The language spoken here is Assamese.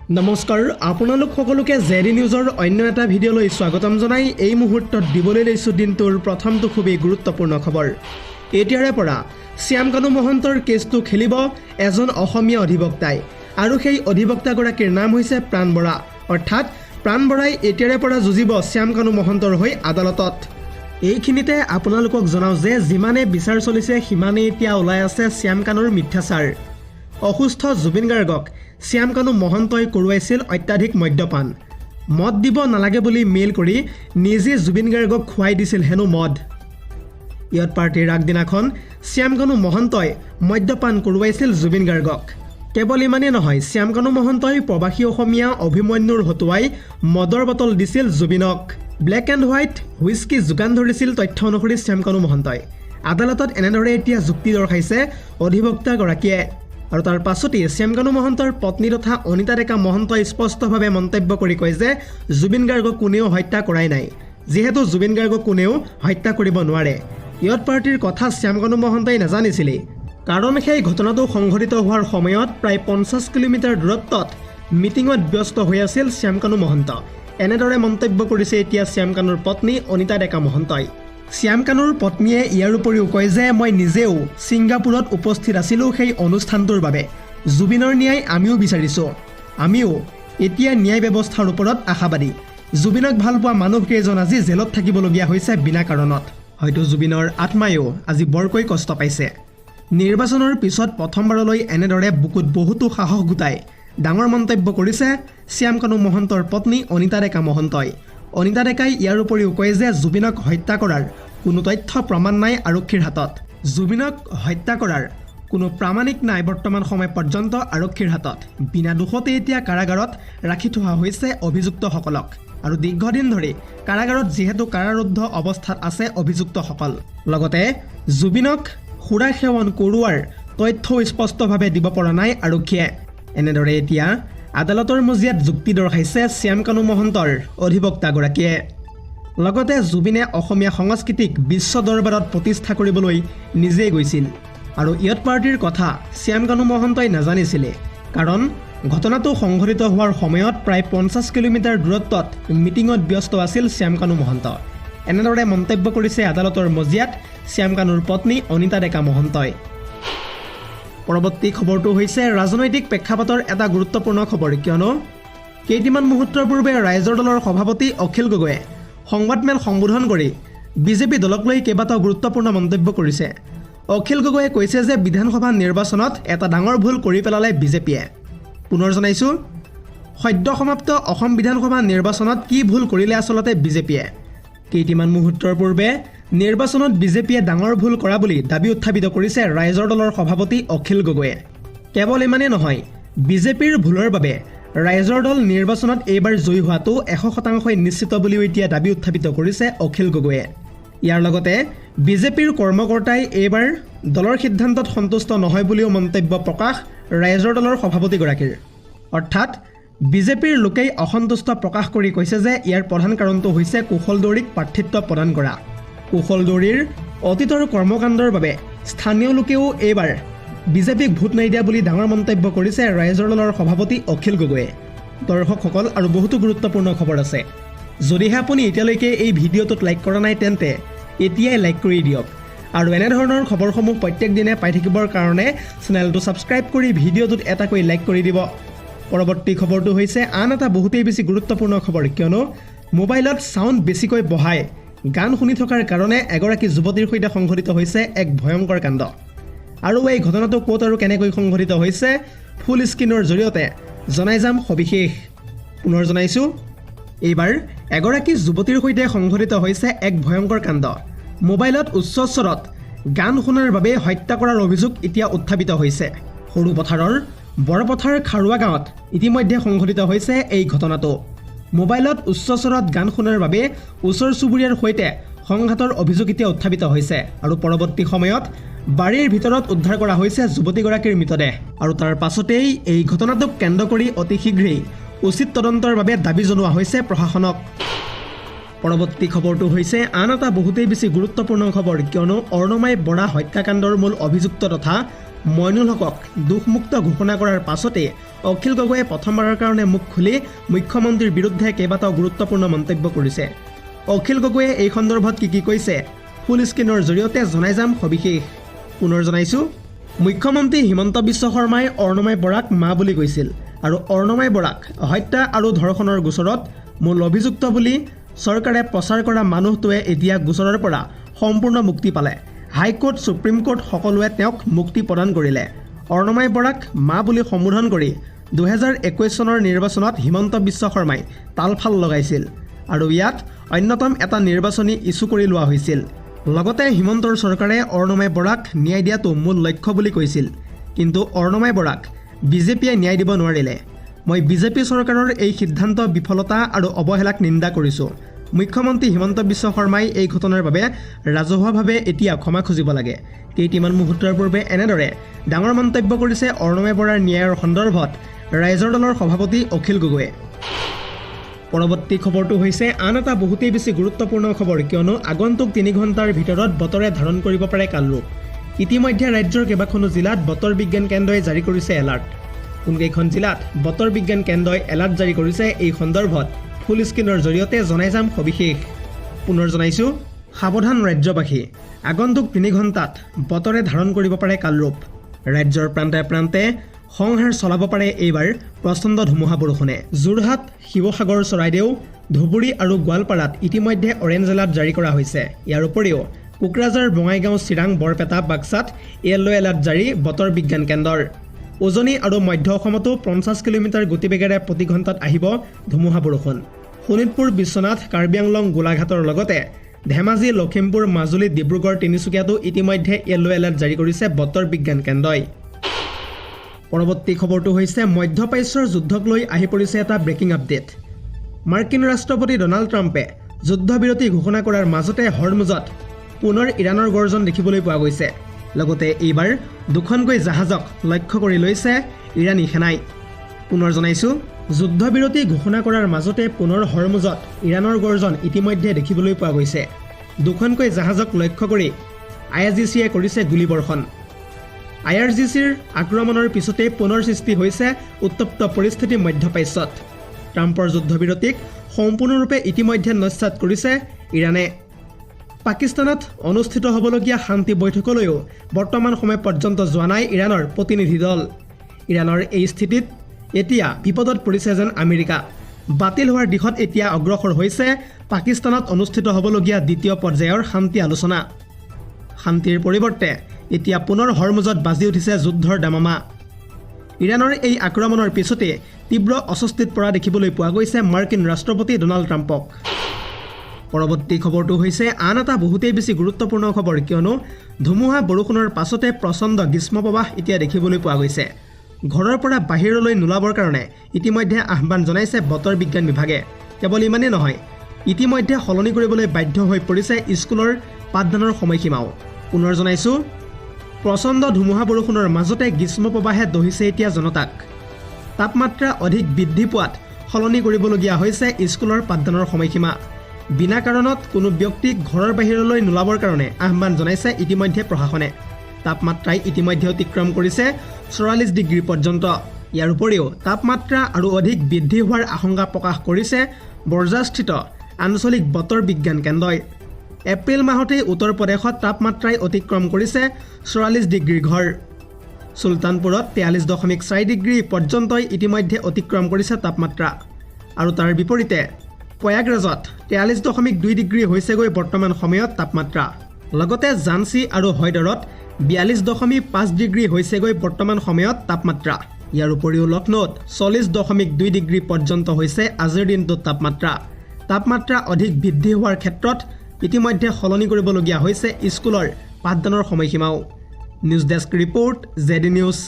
নমস্কাৰ আপোনালোক সকলোকে জেডি নিউজৰ অন্য এটা ভিডিঅ'লৈ স্বাগতম জনাই এই মুহূৰ্তত দিবলৈ লৈছো দিনটোৰ প্ৰথমটো খুবেই গুৰুত্বপূৰ্ণ খবৰ। এতিয়াৰে পৰা শ্যাম কানু মহন্তৰ কেছটো খেলিব এজন অসমীয়া অধিবক্তাই আৰু সেই অধিবক্তাগৰাকীৰ নাম হৈছে প্ৰাণ বৰা। অৰ্থাৎ প্ৰাণ বৰাই এতিয়াৰে পৰা যুঁজিব শ্যাম কানু মহন্তৰ হৈ আদালতত। এইখিনিতে আপোনালোকক জনাওঁ যে যিমানে বিচাৰ চলিছে সিমানেই এতিয়া ওলাই আছে শ্যাম কানুৰ মিথ্যাচাৰ। অসুস্থ জুবিন গাৰ্গক শ্যাম কানু মহন্তই কৰোৱাইছিল অত্যাধিক মদ্যপান। মদ দিব নালাগে বুলি মেইল কৰি নিজে জুবিন গাৰ্গক খুৱাই দিছিল হেনো মদ। ইয়ত পাৰ্টিৰ আগদিনাখন শ্যাম কানু মহন্তই মদ্যপান কৰোৱাইছিল জুবিন গাৰ্গক। কেৱল ইমানেই নহয়, শ্যাম কানু মহন্তই প্ৰবাসী অসমীয়া অভিমন্যুৰ হতুৱাই মদৰ বটল দিছিল জুবিনক। ব্লেক এণ্ড হোৱাইট হুইস্কি যোগান ধৰিছিল তথ্য অনুসৰি শ্যাম কানু মহন্তই। আদালতত এনেদৰে এতিয়া যুক্তি দৰ্শাইছে অধিবক্তাগৰাকীয়ে। আৰু তাৰ পাছতেই শ্যাম কানু মহন্তৰ পত্নী তথা অনিতা ডেকা মহন্তই স্পষ্টভাৱে মন্তব্য কৰি কয় যে জুবিন গাৰ্গক কোনেও হত্যা কৰাই নাই, যিহেতু জুবিন গাৰ্গক কোনেও হত্যা কৰিব নোৱাৰে। ইয়ত পাৰ্টিৰ কথা শ্যাম কানু মহন্তই নাজানিছিলেই, কাৰণ সেই ঘটনাটো সংঘটিত হোৱাৰ সময়ত প্ৰায় 50 কিলোমিটাৰ দূৰত্বত মিটিঙত ব্যস্ত হৈ আছিল শ্যাম কানু মহন্ত। এনেদৰে মন্তব্য কৰিছে এতিয়া শ্যাম কানুৰ পত্নী অনিতা ডেকা মহন্তই। শ্যাম কানুৰ পত্নীয়ে ইয়াৰ উপৰিও কয় যে মই নিজেও ছিংগাপুৰত উপস্থিত আছিলোঁ সেই অনুষ্ঠানটোৰ বাবে। জুবিনৰ ন্যায় আমিও বিচাৰিছোঁ, আমিও এতিয়া ন্যায় ব্যৱস্থাৰ ওপৰত আশাবাদী। জুবিনক ভাল পোৱা মানুহকেইজন আজি জেলত থাকিবলগীয়া হৈছে বিনা কাৰণত। হয়তো জুবিনৰ আত্মায়ো আজি বৰকৈ কষ্ট পাইছে। নিৰ্বাচনৰ পিছত প্ৰথমবাৰলৈ এনেদৰে বুকুত বহুতো সাহস গোটাই ডাঙৰ মন্তব্য কৰিছে শ্যাম কানু মহন্তৰ পত্নী অনিতা ডেকা মহন্তই। অনিতা ডেকাই ইয়াৰ উপৰিও কয় যে জুবিনক হত্যা কৰাৰ কোনো তথ্য প্ৰমাণ নাই আৰক্ষীৰ হাতত। জুবিনক হত্যা কৰাৰ কোনো প্ৰামাণিক নাই বৰ্তমান সময় পৰ্যন্ত আৰক্ষীৰ হাতত। বিনা দোষতে এতিয়া কাৰাগাৰত ৰাখি থোৱা হৈছে অভিযুক্তসকলক। আৰু দীৰ্ঘদিন ধৰি কাৰাগাৰত যিহেতু কাৰাৰুদ্ধ অৱস্থাত আছে অভিযুক্তসকল। লগতে জুবিনক সুৰা সেৱন কৰোৱাৰ তথ্যও স্পষ্টভাৱে দিব পৰা নাই আৰক্ষীয়ে। এনেদৰে এতিয়া আদালতৰ মজিয়াত যুক্তি দৰ্শাইছে শ্যাম কানু মহন্তৰ অধিবক্তাগৰাকীয়ে। লগতে জুবিনে অসমীয়া সংস্কৃতিক বিশ্ব দৰবাৰত প্ৰতিষ্ঠা কৰিবলৈ নিজেই গৈছিল। আৰু ইয়ত পাৰ্টিৰ কথা শ্যাম কানু মহন্তই নাজানিছিলে, কাৰণ ঘটনাটো সংঘটিত হোৱাৰ সময়ত প্ৰায় 50 কিলোমিটাৰ দূৰত্বত মিটিঙত ব্যস্ত আছিল শ্যাম কানু মহন্ত। এনেদৰে মন্তব্য কৰিছে আদালতৰ মজিয়াত শ্যাম কানুৰ পত্নী অনিতা ডেকা মহন্তই। পৰৱৰ্তী খবৰটো হৈছে ৰাজনৈতিক প্ৰেক্ষাপটৰ এটা গুৰুত্বপূৰ্ণ খবৰ, কিয়নো কেইটিমান মুহূৰ্তৰ পূৰ্বে ৰাইজৰ দলৰ সভাপতি অখিল গগৈয়ে সংবাদমেল সম্বোধন কৰি বিজেপি দলক লৈ কেইবাটাও গুৰুত্বপূৰ্ণ মন্তব্য কৰিছে। অখিল গগৈয়ে কৈছে যে বিধানসভা নিৰ্বাচনত এটা ডাঙৰ ভুল কৰি পেলালে বিজেপিয়ে। পুনৰ জনাইছোঁ, সদ্য সমাপ্ত অসম বিধানসভা নিৰ্বাচনত কি ভুল কৰিলে আচলতে বিজেপিয়ে। কেইটিমান মুহূৰ্তৰ পূৰ্বে নিৰ্বাচনত বিজেপিয়ে ডাঙৰ ভুল কৰা বুলি দাবী উত্থাপিত কৰিছে ৰাইজৰ দলৰ সভাপতি অখিল গগৈয়ে। কেৱল ইমানেই নহয়, বিজেপিৰ ভুলৰ বাবে ৰাইজৰ দল নিৰ্বাচনত এইবাৰ জয়ী হোৱাটো 100% নিশ্চিত বুলিও এতিয়া দাবী উত্থাপিত কৰিছে অখিল গগৈয়ে। ইয়াৰ লগতে বিজেপিৰ কৰ্মকৰ্তাই এইবাৰ দলৰ সিদ্ধান্তত সন্তুষ্ট নহয় বুলিও মন্তব্য প্ৰকাশ ৰাইজৰ দলৰ সভাপতিগৰাকীৰ। অৰ্থাৎ বিজেপিৰ লোকেই অসন্তুষ্ট প্ৰকাশ কৰি কৈছে যে ইয়াৰ প্ৰধান কাৰণটো হৈছে কুশল দৌৰীক প্ৰাৰ্থিত্ব প্ৰদান কৰা। কুশল দৌৰীৰ অতীতৰ কৰ্মকাণ্ডৰ বাবে স্থানীয় লোকেও এইবাৰ বিজেপিক ভোট নিদিয়া বুলি ডাঙৰ মন্তব্য কৰিছে ৰাইজৰ দলৰ সভাপতি অখিল গগৈয়ে। দৰ্শকসকল, আৰু বহুতো গুৰুত্বপূৰ্ণ খবৰ আছে। যদিহে আপুনি এতিয়ালৈকে এই ভিডিঅ'টোত লাইক কৰা নাই তেন্তে এতিয়াই লাইক কৰি দিয়ক। আৰু এনেধৰণৰ খবৰসমূহ প্ৰত্যেক দিনে পাই থাকিবৰ কাৰণে চেনেলটো ছাবস্ক্ৰাইব কৰি ভিডিঅ'টোত এটাকৈ লাইক কৰি দিব। পৰৱৰ্তী খবৰটো হৈছে আন এটা বহুতেই বেছি গুৰুত্বপূৰ্ণ খবৰ, কিয়নো মোবাইলত চাউণ্ড বেছিকৈ বঢ়াই গান শুনি থকাৰ কাৰণে এগৰাকী যুৱতীৰ সৈতে সংঘটিত হৈছে এক ভয়ংকৰ কাণ্ড। আৰু এই ঘটনাটো ক'ত আৰু কেনেকৈ সংঘটিত হৈছে ফুল স্ক্ৰীনৰ জৰিয়তে জনাই যাম সবিশেষ। পুনৰ জনাইছোঁ, এইবাৰ এগৰাকী যুৱতীৰ সৈতে সংঘটিত হৈছে এক ভয়ংকৰ কাণ্ড। মোবাইলত উচ্চ স্বৰত গান শুনাৰ বাবে হত্যা কৰাৰ অভিযোগ এতিয়া উত্থাপিত হৈছে। সৰু পথাৰৰ বৰপথাৰ খাৰুৱা গাঁৱত ইতিমধ্যে সংঘটিত হৈছে এই ঘটনাটো। মোবাইলত উচ্চ স্বৰত গান শুনাৰ বাবে ওচৰ চুবুৰীয়াৰ সৈতে সংঘাতৰ অভিযোগ এতিয়া উত্থাপিত হৈছে। আৰু পৰৱৰ্তী সময়ত বাৰীৰ ভিতৰত উদ্ধাৰ কৰা হৈছে যুৱতীগৰাকীৰ মৃতদেহ। আৰু তাৰ পাছতেই এই ঘটনাটোক কেন্দ্ৰ কৰি অতি শীঘ্ৰেই উচিত তদন্তৰ বাবে দাবী জনোৱা হৈছে প্ৰশাসনক। পৰৱৰ্তী খবৰটো হৈছে আন এটা বহুতেই বেছি গুৰুত্বপূৰ্ণ খবৰ, কিয়নো অৰ্ণমাই বৰা হত্যাকাণ্ডৰ মূল অভিযুক্ত তথা মইনুল হকক দোষমুক্ত ঘোষণা কৰাৰ পাছতে অখিল গগৈয়ে প্ৰথমবাৰৰ কাৰণে মুখ খুলি মুখ্যমন্ত্ৰীৰ বিৰুদ্ধে কেইবাটাও গুৰুত্বপূৰ্ণ মন্তব্য কৰিছে। অখিল গগৈয়ে এই সন্দৰ্ভত কি কৈছে ফুল স্ক্ৰীনৰ জৰিয়তে জনাই যাম সবিশেষ। পুনৰ জনাইছোঁ, মুখ্যমন্ত্ৰী হিমন্ত বিশ্ব শৰ্মাই অৰ্ণমাই বৰাক মা বুলি কৈছিল আৰু অৰ্ণমাই বৰাক হত্যা আৰু ধৰ্ষণৰ গোচৰত মূল অভিযুক্ত বুলি চৰকাৰে প্ৰচাৰ কৰা মানুহটোৱে এতিয়া গোচৰৰ পৰা সম্পূৰ্ণ মুক্তি পালে। হাইকোৰ্ট সুপ্ৰিম কোৰ্ট সকলোৱে তেওঁক মুক্তি প্ৰদান কৰিলে। অৰ্ণমাই বৰাক মা বুলি সম্বোধন কৰি 2021 চনৰ নিৰ্বাচনত হিমন্ত বিশ্ব শৰ্মাই তালফাল লগাইছিল আৰু ইয়াত অন্যতম এটা নিৰ্বাচনী ইছ্যু কৰি লোৱা হৈছিল। লগতে হিমন্তৰ চৰকাৰে অৰ্ণমাই বৰাক ন্যায় দিয়াটো মূল লক্ষ্য বুলি কৈছিল। কিন্তু অৰ্ণমাই বৰাক বিজেপিয়ে ন্যায় দিব নোৱাৰিলে। মই বিজেপি চৰকাৰৰ এই সিদ্ধান্ত বিফলতা আৰু অৱহেলাক নিন্দা কৰিছোঁ। মুখ্যমন্ত্ৰী হিমন্ত বিশ্ব শৰ্মাই এই ঘটনাৰ বাবে ৰাজহুৱাভাৱে এতিয়া ক্ষমা খুজিব লাগে। কেইটিমান মুহূৰ্তৰ পূৰ্বে এনেদৰে ডাঙৰ মন্তব্য কৰিছে অৰ্ণমাই বৰাৰ ন্যায়ৰ সন্দৰ্ভত ৰাইজৰ দলৰ সভাপতি অখিল গগৈয়ে। পৰৱৰ্তী খবৰটো হৈছে আন এটা বহুতেই বেছি গুৰুত্বপূৰ্ণ খবৰ, কিয়নো আগন্তুক 3 ঘণ্টাৰ ভিতৰত বতৰে ধাৰণ কৰিব পাৰে কালৰূপ। ইতিমধ্যে ৰাজ্যৰ কেইবাখনো জিলাত বতৰ বিজ্ঞান কেন্দ্ৰই জাৰি কৰিছে এলাৰ্ট। কোনকেইখন জিলাত বতৰ বিজ্ঞান কেন্দ্ৰই এলাৰ্ট জাৰি কৰিছে এই সন্দৰ্ভত ফুল স্ক্ৰীনৰ জৰিয়তে জনাই যাম সবিশেষ। পুনৰ জনাইছোঁ, সাৱধান ৰাজ্যবাসী, আগন্তুক 3 ঘণ্টাত বতৰে ধাৰণ কৰিব পাৰে কালৰূপ। ৰাজ্যৰ প্ৰান্তে প্ৰান্তে সংহাৰ চলাব পাৰে এইবাৰ প্ৰচণ্ড ধুমুহা বৰষুণে। যোৰহাট, শিৱসাগৰ, চৰাইদেউ, ধুবুৰী আৰু গোৱালপাৰাত ইতিমধ্যে অৰেঞ্জ এলাৰ্ট জাৰি কৰা হৈছে। ইয়াৰ উপৰিও কোকৰাঝাৰ, বঙাইগাঁও, চিৰাং, বৰপেটা, বাক্সাত য়েল্লো এলাৰ্ট জাৰি বতৰ বিজ্ঞান কেন্দ্ৰৰ। উজনি আৰু মধ্য অসমতো 50 কিলোমিটাৰ গতিবেগেৰে প্ৰতি ঘণ্টাত আহিব ধুমুহা বৰষুণ। শোণিতপুৰ, বিশ্বনাথ, কাৰ্বি আংলং, গোলাঘাটৰ লগতে ধেমাজি, লখিমপুৰ, মাজুলী, ডিব্ৰুগড়, তিনিচুকীয়াতো ইতিমধ্যে য়েল্লো এলাৰ্ট জাৰি কৰিছে বতৰ বিজ্ঞান কেন্দ্ৰই। পৰৱৰ্তী খবৰটো হৈছে মধ্যপ্ৰাচ্যৰ যুদ্ধক লৈ আহি পৰিছে এটা ব্ৰেকিং আপডেট। মাৰ্কিন ৰাষ্ট্ৰপতি ডনাল্ড ট্ৰাম্পে যুদ্ধবিৰতি ঘোষণা কৰাৰ মাজতে হৰমুজত পুনৰ ইৰাণৰ গৰ্জন দেখিবলৈ পোৱা গৈছে। লগতে এইবাৰ 2খনকৈ জাহাজক লক্ষ্য কৰি লৈছে ইৰাণী সেনাই। পুনৰ জনাইছোঁ, যুদ্ধবিৰতি ঘোষণা কৰাৰ মাজতে পুনৰ হৰমুজত ইৰাণৰ গৰ্জন ইতিমধ্যে দেখিবলৈ পোৱা গৈছে। 2খনকৈ জাহাজক লক্ষ্য কৰি IRGCয়ে কৰিছে গুলীবৰ্ষণ। IRGCৰ আক্ৰমণৰ পিছতে পুনৰ সৃষ্টি হৈছে উত্তপ্ত পৰিস্থিতি মধ্যপ্ৰাচ্যত। ট্ৰাম্পৰ যুদ্ধবিৰতিক সম্পূৰ্ণৰূপে ইতিমধ্যে নস্যাৎ কৰিছে ইৰাণে। পাকিস্তানত অনুষ্ঠিত হ'বলগীয়া শান্তি বৈঠকলৈও বৰ্তমান সময় পৰ্যন্ত যোৱা নাই ইৰাণৰ প্ৰতিনিধি দল। ইৰাণৰ এই স্থিতিত এতিয়া বিপদত পৰিছে যেন আমেৰিকা। বাতিল হোৱাৰ দিশত এতিয়া অগ্ৰসৰ হৈছে পাকিস্তানত অনুষ্ঠিত হ'বলগীয়া 2য় পৰ্যায়ৰ শান্তি আলোচনা। শান্তিৰ পৰিৱৰ্তে এতিয়া পুনৰ হৰমুজত বাজি উঠিছে যুদ্ধৰ দামামা। ইৰাণৰ এই আক্ৰমণৰ পিছতে তীব্ৰ অস্বস্তিত পৰা দেখিবলৈ পোৱা গৈছে মাৰ্কিন ৰাষ্ট্ৰপতি ডনাল্ড ট্ৰাম্পক। পৰৱৰ্তী খবৰটো হৈছে আন এটা বহুতেই বেছি গুৰুত্বপূৰ্ণ খবৰ, কিয়নো ধুমুহা বৰষুণৰ পাছতে প্ৰচণ্ড গ্ৰীষ্মপ্ৰবাহ এতিয়া দেখিবলৈ পোৱা গৈছে। ঘৰৰ পৰা বাহিৰলৈ নোলাবৰ কাৰণে ইতিমধ্যে আহ্বান জনাইছে বতৰ বিজ্ঞান বিভাগে। কেৱল ইমানেই নহয়, ইতিমধ্যে সলনি কৰিবলৈ বাধ্য হৈ পৰিছে স্কুলৰ পাঠদানৰ সময়সীমাও। পুনৰ জনাইছোঁ, প্ৰচণ্ড ধুমুহা বৰষুণৰ মাজতে গ্ৰীষ্মপ্ৰবাহে দহিছে এতিয়া জনতাক। তাপমাত্ৰা অধিক বৃদ্ধি পোৱাত সলনি কৰিবলগীয়া হৈছে স্কুলৰ পাঠদানৰ সময়সীমা। বিনা কাৰণত কোনো ব্যক্তিক ঘৰৰ বাহিৰলৈ নোলাবৰ কাৰণে আহ্বান জনাইছে ইতিমধ্যে প্ৰশাসনে। তাপমাত্ৰাই ইতিমধ্যে অতিক্ৰম কৰিছে 44 ডিগ্ৰী পৰ্যন্ত। ইয়াৰ উপৰিও তাপমাত্ৰা আৰু অধিক বৃদ্ধি হোৱাৰ আশংকা প্ৰকাশ কৰিছে বৰজাস্থিত আঞ্চলিক বতৰ বিজ্ঞান কেন্দ্ৰই। এপ্ৰিল মাহতেই উত্তৰ প্ৰদেশত তাপমাত্ৰাই অতিক্ৰম কৰিছে 44 ডিগ্ৰীৰ ঘৰ। চুলতানপুৰত 43.4 ডিগ্ৰী পৰ্যন্তই ইতিমধ্যে অতিক্ৰম কৰিছে তাপমাত্ৰা। আৰু তাৰ বিপৰীতে প্ৰয়াগৰাজত 43.2 ডিগ্ৰী হৈছেগৈ বৰ্তমান সময়ত তাপমাত্ৰা। লগতে ঝান্সী আৰু হৈদৰত 42.5 ডিগ্ৰী হৈছেগৈ বৰ্তমান সময়ত তাপমাত্ৰা। ইয়াৰ উপৰিও লক্ষ্ণৌত 40.2 ডিগ্ৰী পৰ্যন্ত হৈছে আজিৰ দিনটোত তাপমাত্ৰা। তাপমাত্ৰা অধিক বৃদ্ধি হোৱাৰ ক্ষেত্ৰত ইতিমধ্যে সলনি কৰিবলগীয়া হৈছে স্কুলৰ পাঠদানৰ সময়সীমাও। News desk report, ZD news.